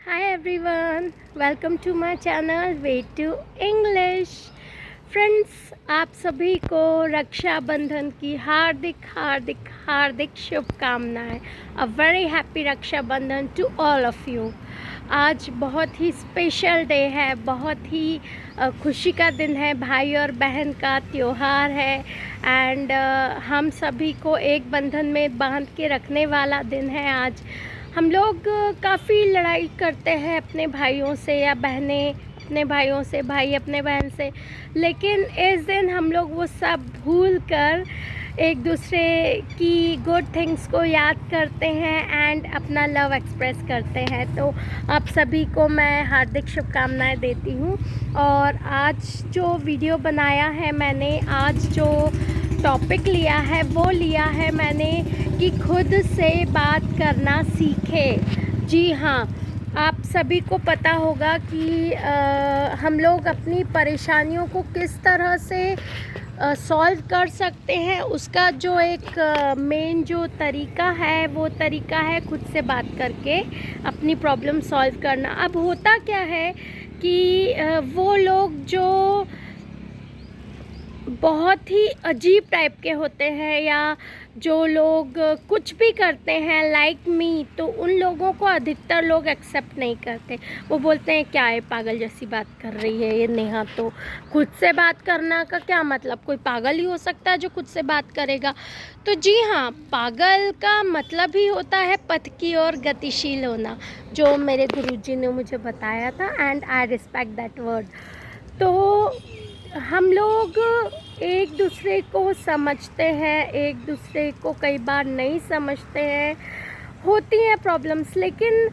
Hi everyone, welcome to my channel Way to English. Friends, आप सभी को रक्षाबंधन की हार्दिक हार्दिक हार्दिक शुभकामनाएं। A very happy Rakshabandhan to all of you. आज बहुत ही स्पेशल डे है, बहुत ही खुशी का दिन है, भाई और बहन का त्योहार है एंड हम सभी को एक बंधन में बांध के रखने वाला दिन है आज। हम लोग काफ़ी लड़ाई करते हैं अपने भाइयों से या बहनें अपने भाइयों से, भाई अपने बहन से, लेकिन इस दिन हम लोग वो सब भूल कर एक दूसरे की गुड थिंग्स को याद करते हैं एंड अपना लव एक्सप्रेस करते हैं। तो आप सभी को मैं हार्दिक शुभकामनाएं देती हूँ। और आज जो वीडियो बनाया है मैंने, आज जो टॉपिक लिया है वो लिया है मैंने कि खुद से बात करना सीखें। जी हाँ, आप सभी को पता होगा कि हम लोग अपनी परेशानियों को किस तरह से सॉल्व कर सकते हैं। उसका जो एक मेन जो तरीका है वो तरीका है खुद से बात करके अपनी प्रॉब्लम सॉल्व करना। अब होता क्या है कि वो लोग जो बहुत ही अजीब टाइप के होते हैं या जो लोग कुछ भी करते हैं लाइक मी, तो उन लोगों को अधिकतर लोग एक्सेप्ट नहीं करते। वो बोलते हैं क्या है, पागल जैसी बात कर रही है ये नेहा, तो खुद से बात करना का क्या मतलब, कोई पागल ही हो सकता है जो खुद से बात करेगा। तो जी हाँ, पागल का मतलब ही होता है पथ की ओर गतिशील होना, जो मेरे गुरुजी ने मुझे बताया था and I respect that word. तो हम लोग एक दूसरे को समझते हैं, एक दूसरे को कई बार नहीं समझते हैं, होती हैं प्रॉब्लम्स। लेकिन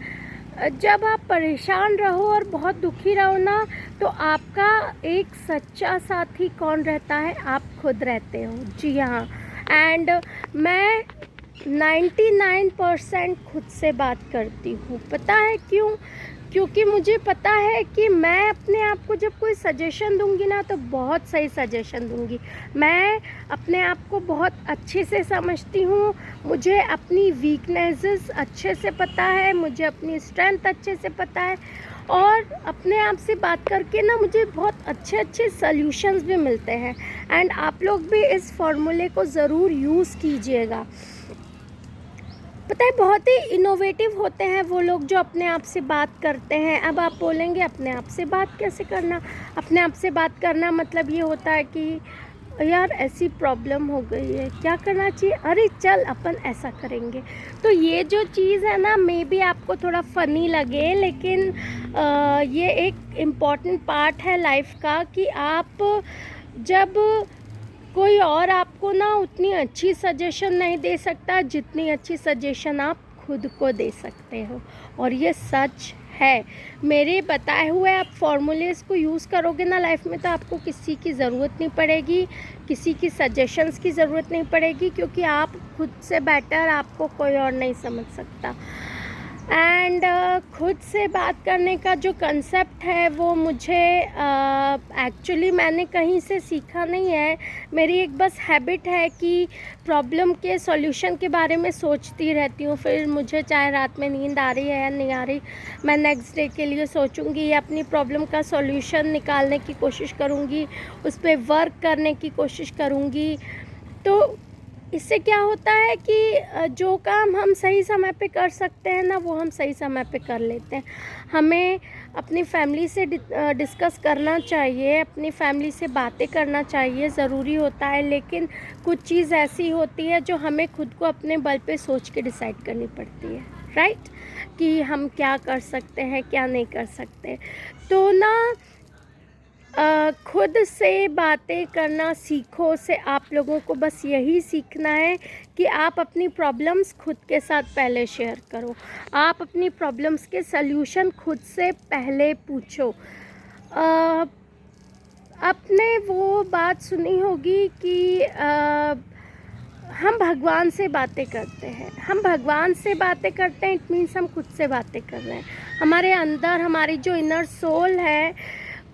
जब आप परेशान रहो और बहुत दुखी रहो ना, तो आपका एक सच्चा साथी कौन रहता है? आप खुद रहते हो। जी हाँ, एंड मैं 99% खुद से बात करती हूँ। पता है क्यों? क्योंकि मुझे पता है कि मैं अपने आप को जब कोई सजेशन दूंगी ना, तो बहुत सही सजेशन दूंगी। मैं अपने आप को बहुत अच्छे से समझती हूँ, मुझे अपनी वीकनेसेस अच्छे से पता है, मुझे अपनी स्ट्रेंथ अच्छे से पता है, और अपने आप से बात करके ना मुझे बहुत अच्छे अच्छे सॉल्यूशंस भी मिलते हैं। एंड आप लोग भी इस फॉर्मूले को ज़रूर यूज़ कीजिएगा। पता है, बहुत ही इनोवेटिव होते हैं वो लोग जो अपने आप से बात करते हैं। अब आप बोलेंगे अपने आप से बात कैसे करना? अपने आप से बात करना मतलब ये होता है कि यार ऐसी प्रॉब्लम हो गई है, क्या करना चाहिए? अरे चल अपन ऐसा करेंगे। तो ये जो चीज़ है ना, मे बी आपको थोड़ा फ़नी लगे, लेकिन ये एक इम्पॉर्टेंट पार्ट है लाइफ का कि आप जब कोई और आपको ना उतनी अच्छी सजेशन नहीं दे सकता जितनी अच्छी सजेशन आप खुद को दे सकते हो। और ये सच है। मेरे बताए हुए आप फॉर्मूलेस को यूज़ करोगे ना लाइफ में, तो आपको किसी की ज़रूरत नहीं पड़ेगी, किसी की सजेशंस की ज़रूरत नहीं पड़ेगी, क्योंकि आप खुद से बेटर आपको कोई और नहीं समझ सकता। एंड खुद से बात करने का जो कंसेप्ट है वो मुझे एक्चुअली मैंने कहीं से सीखा नहीं है। मेरी एक बस हैबिट है कि प्रॉब्लम के सॉल्यूशन के बारे में सोचती रहती हूँ। फिर मुझे चाहे रात में नींद आ रही है या नहीं आ रही, मैं नेक्स्ट डे के लिए सोचूंगी या अपनी प्रॉब्लम का सॉल्यूशन निकालने की कोशिश करूँगी, उस पर वर्क करने की कोशिश करूँगी। तो इससे क्या होता है कि जो काम हम सही समय पे कर सकते हैं ना, वो हम सही समय पे कर लेते हैं। हमें अपनी फैमिली से डिस्कस करना चाहिए, अपनी फैमिली से बातें करना चाहिए, ज़रूरी होता है। लेकिन कुछ चीज़ ऐसी होती है जो हमें खुद को अपने बल पे सोच के डिसाइड करनी पड़ती है, राइट? कि हम क्या कर सकते हैं, क्या नहीं कर सकते। तो ना खुद से बातें करना सीखो से आप लोगों को बस यही सीखना है कि आप अपनी प्रॉब्लम्स खुद के साथ पहले शेयर करो। आप अपनी प्रॉब्लम्स के सल्यूशन खुद से पहले पूछो। आपने वो बात सुनी होगी कि हम भगवान से बातें करते हैं। हम भगवान से बातें करते हैं, इट मीन्स हम खुद से बातें कर रहे हैं। हमारे अंदर हमारी जो इनर सोल है,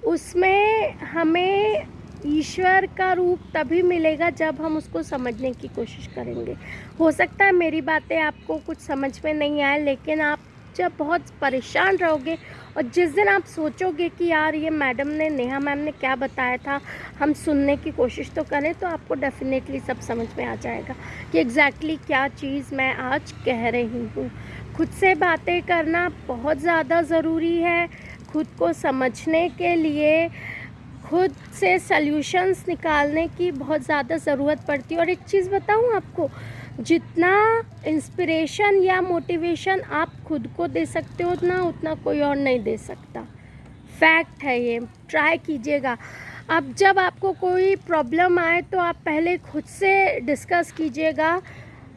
उसमें हमें ईश्वर का रूप तभी मिलेगा जब हम उसको समझने की कोशिश करेंगे। हो सकता है मेरी बातें आपको कुछ समझ में नहीं आए, लेकिन आप जब बहुत परेशान रहोगे और जिस दिन आप सोचोगे कि यार ये मैडम ने, नेहा मैम ने क्या बताया था, हम सुनने की कोशिश तो करें, तो आपको डेफिनेटली सब समझ में आ जाएगा कि एग्जैक्टली क्या चीज़ मैं आज कह रही हूँ। खुद से बातें करना बहुत ज़्यादा ज़रूरी है। खुद को समझने के लिए, खुद से सल्यूशंस निकालने की बहुत ज़्यादा ज़रूरत पड़ती है। और एक चीज़ बताऊँ आपको, जितना इंस्पिरेशन या मोटिवेशन आप खुद को दे सकते हो ना, उतना कोई और नहीं दे सकता। फैक्ट है ये, ट्राई कीजिएगा। अब जब आपको कोई प्रॉब्लम आए तो आप पहले खुद से डिस्कस कीजिएगा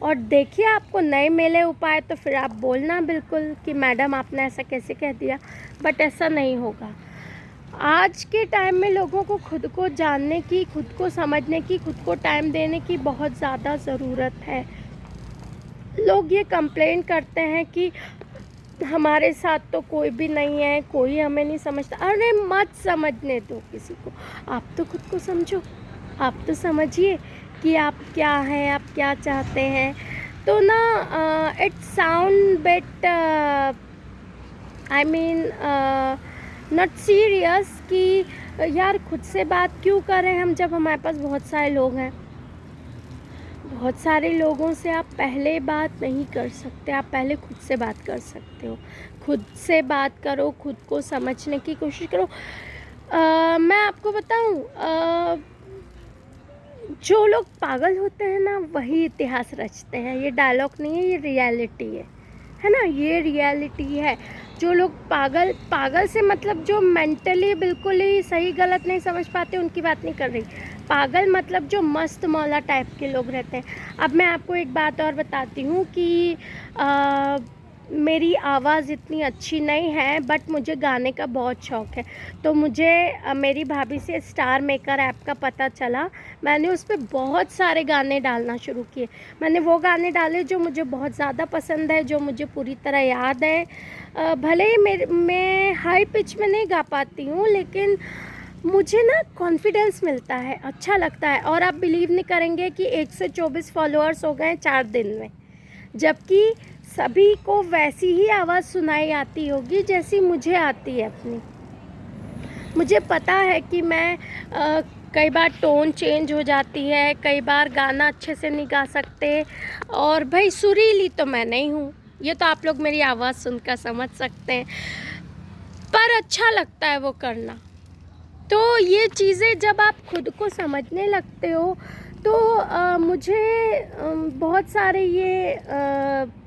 और देखिए आपको नहीं मिले उपाय तो फिर आप बोलना बिल्कुल कि मैडम आपने ऐसा कैसे कह दिया, बट ऐसा नहीं होगा। आज के टाइम में लोगों को खुद को जानने की, खुद को समझने की, खुद को टाइम देने की बहुत ज़्यादा ज़रूरत है। लोग ये कंप्लेन करते हैं कि हमारे साथ तो कोई भी नहीं है, कोई हमें नहीं समझता। अरे मत समझने दो किसी को, आप तो खुद को समझो, आप तो समझिए कि आप क्या हैं, आप क्या चाहते हैं। तो ना it sound bit I mean not serious कि यार खुद से बात क्यों करें हम जब हमारे पास बहुत सारे लोग हैं। बहुत सारे लोगों से आप पहले बात नहीं कर सकते, आप पहले खुद से बात कर सकते हो। खुद से बात करो, खुद को समझने की कोशिश करो। मैं आपको बताऊं, जो लोग पागल होते हैं ना वही इतिहास रचते हैं। ये डायलॉग नहीं है, ये रियलिटी है ना, ये रियलिटी है। जो लोग पागल से मतलब जो मेंटली बिल्कुल ही सही गलत नहीं समझ पाते, उनकी बात नहीं कर रही। पागल मतलब जो मस्त मौला टाइप के लोग रहते हैं। अब मैं आपको एक बात और बताती हूँ कि मेरी आवाज़ इतनी अच्छी नहीं है, बट मुझे गाने का बहुत शौक़ है। तो मुझे मेरी भाभी से स्टार मेकर ऐप का पता चला। मैंने उस पर बहुत सारे गाने डालना शुरू किए। मैंने वो गाने डाले जो मुझे बहुत ज़्यादा पसंद है, जो मुझे पूरी तरह याद है। भले ही मैं हाई पिच में नहीं गा पाती हूँ, लेकिन मुझे ना कॉन्फिडेंस मिलता है, अच्छा लगता है। और आप बिलीव नहीं करेंगे कि 124 फॉलोअर्स हो गए 4 दिन में, जबकि सभी को वैसी ही आवाज़ सुनाई आती होगी जैसी मुझे आती है अपनी। मुझे पता है कि मैं कई बार टोन चेंज हो जाती है, कई बार गाना अच्छे से नहीं गा सकते, और भाई सुरीली तो मैं नहीं हूँ, ये तो आप लोग मेरी आवाज़ सुनकर समझ सकते हैं, पर अच्छा लगता है वो करना। तो ये चीज़ें जब आप खुद को समझने लगते हो तो मुझे बहुत सारे ये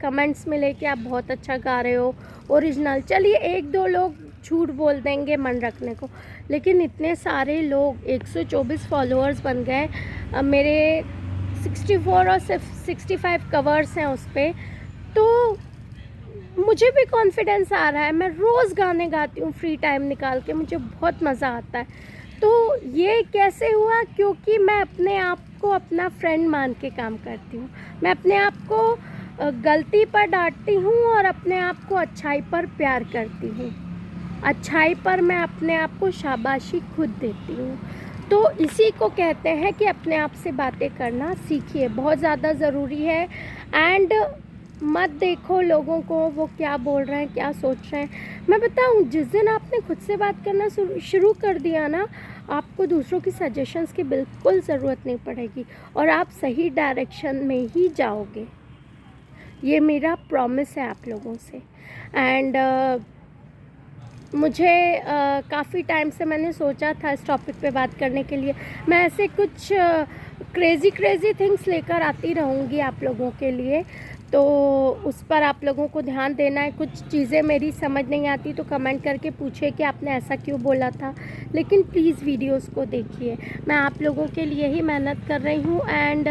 कमेंट्स मिले कि आप बहुत अच्छा गा रहे हो, ओरिजिनल। चलिए एक दो लोग झूठ बोल देंगे मन रखने को, लेकिन इतने सारे लोग, 124 फॉलोअर्स बन गए। मेरे 64 और 65 कवर्स हैं उस पर। तो मुझे भी कॉन्फिडेंस आ रहा है। मैं रोज़ गाने गाती हूँ फ्री टाइम निकाल के, मुझे बहुत मज़ा आता है। तो ये कैसे हुआ? क्योंकि मैं अपने आप को अपना फ्रेंड मान के काम करती हूँ। मैं अपने आप को गलती पर डांटती हूँ और अपने आप को अच्छाई पर प्यार करती हूँ। अच्छाई पर मैं अपने आप को शाबाशी खुद देती हूँ। तो इसी को कहते हैं कि अपने आप से बातें करना सीखिए, बहुत ज़्यादा ज़रूरी है। एंड मत देखो लोगों को वो क्या बोल रहे हैं, क्या सोच रहे हैं। मैं बताऊं, जिस दिन आपने खुद से बात करना शुरू कर दिया ना, आपको दूसरों की सजेशंस की बिल्कुल ज़रूरत नहीं पड़ेगी और आप सही डायरेक्शन में ही जाओगे। ये मेरा प्रॉमिस है आप लोगों से। एंड मुझे काफ़ी टाइम से मैंने सोचा था इस टॉपिक पे बात करने के लिए। मैं ऐसे कुछ क्रेज़ी थिंग्स लेकर आती रहूँगी आप लोगों के लिए, तो उस पर आप लोगों को ध्यान देना है। कुछ चीज़ें मेरी समझ नहीं आती तो कमेंट करके पूछिए कि आपने ऐसा क्यों बोला था, लेकिन प्लीज़ वीडियोस को देखिए। मैं आप लोगों के लिए ही मेहनत कर रही हूँ। एंड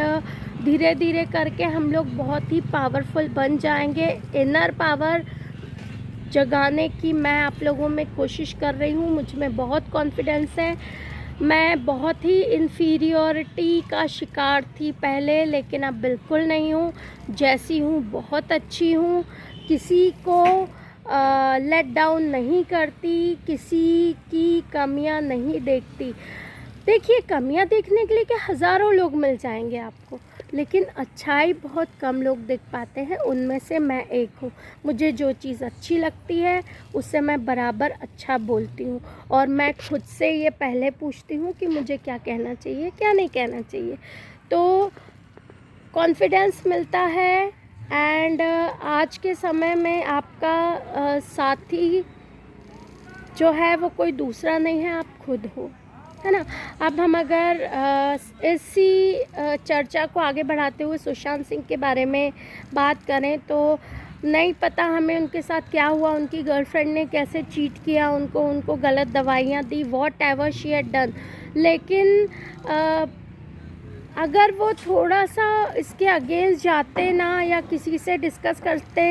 धीरे धीरे करके हम लोग बहुत ही पावरफुल बन जाएंगे। इनर पावर जगाने की मैं आप लोगों में कोशिश कर रही हूँ। मुझ में बहुत कॉन्फिडेंस है। मैं बहुत ही इन्फीरियॉरिटी का शिकार थी पहले, लेकिन अब बिल्कुल नहीं हूँ। जैसी हूँ बहुत अच्छी हूँ। किसी को लेट डाउन नहीं करती, किसी की कमियां नहीं देखती। देखिए, कमियां देखने के लिए क्या हज़ारों लोग मिल जाएंगे आपको, लेकिन अच्छाई बहुत कम लोग देख पाते हैं, उनमें से मैं एक हूँ। मुझे जो चीज़ अच्छी लगती है उससे मैं बराबर अच्छा बोलती हूँ, और मैं खुद से ये पहले पूछती हूँ कि मुझे क्या कहना चाहिए, क्या नहीं कहना चाहिए। तो कॉन्फिडेंस मिलता है। एंड आज के समय में आपका साथी जो है वो कोई दूसरा नहीं है, आप खुद हो, है ना। अब हम अगर इसी चर्चा को आगे बढ़ाते हुए सुशांत सिंह के बारे में बात करें, तो नहीं पता हमें उनके साथ क्या हुआ, उनकी गर्लफ्रेंड ने कैसे चीट किया उनको गलत दवाइयाँ दी, whatever she had done. लेकिन अगर वो थोड़ा सा इसके अगेंस्ट जाते ना, या किसी से डिस्कस करते,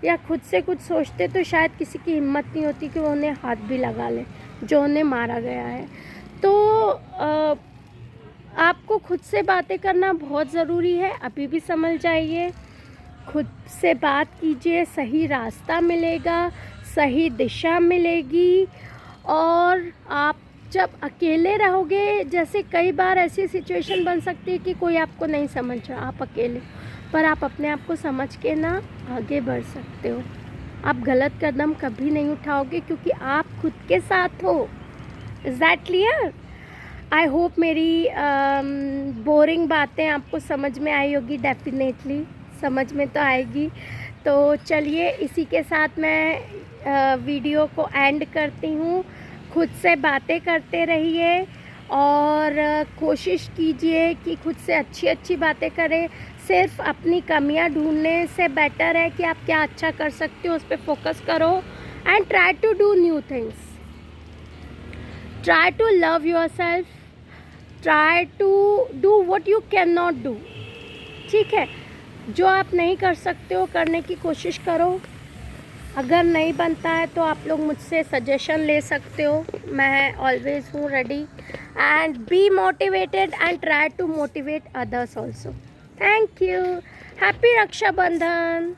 या खुद से कुछ सोचते, तो शायद किसी की हिम्मत नहीं होती कि वो उन्हें हाथ भी लगा ले जो उन्हें मारा गया है। तो आपको खुद से बातें करना बहुत ज़रूरी है, अभी भी समझ जाइए। खुद से बात कीजिए, सही रास्ता मिलेगा, सही दिशा मिलेगी। और आप जब अकेले रहोगे, जैसे कई बार ऐसी सिचुएशन बन सकती है कि कोई आपको नहीं समझ रहा, आप अकेले, पर आप अपने आप को समझ के ना आगे बढ़ सकते हो। आप गलत कदम कभी नहीं उठाओगे, क्योंकि आप खुद के साथ हो। Is that clear? I hope मेरी बोरिंग बातें आपको समझ में आई होगी। डेफिनेटली समझ में तो आएगी। तो चलिए, इसी के साथ मैं वीडियो को एंड करती हूँ। खुद से बातें करते रहिए, और कोशिश कीजिए कि खुद से अच्छी अच्छी बातें करें। सिर्फ अपनी कमियां ढूंढने से बेटर है कि आप क्या अच्छा कर सकते हो, उस पर फोकस करो। And try to do new things, try to love yourself, try to do what you can not do. ठीक है, जो आप नहीं कर सकते हो करने की कोशिश करो। अगर नहीं बनता है तो आप लोग मुझसे सजेशन ले सकते हो, मैं ऑलवेज हूँ ready. And be motivated and try to motivate others also. Thank you. Happy Rakshabandhan.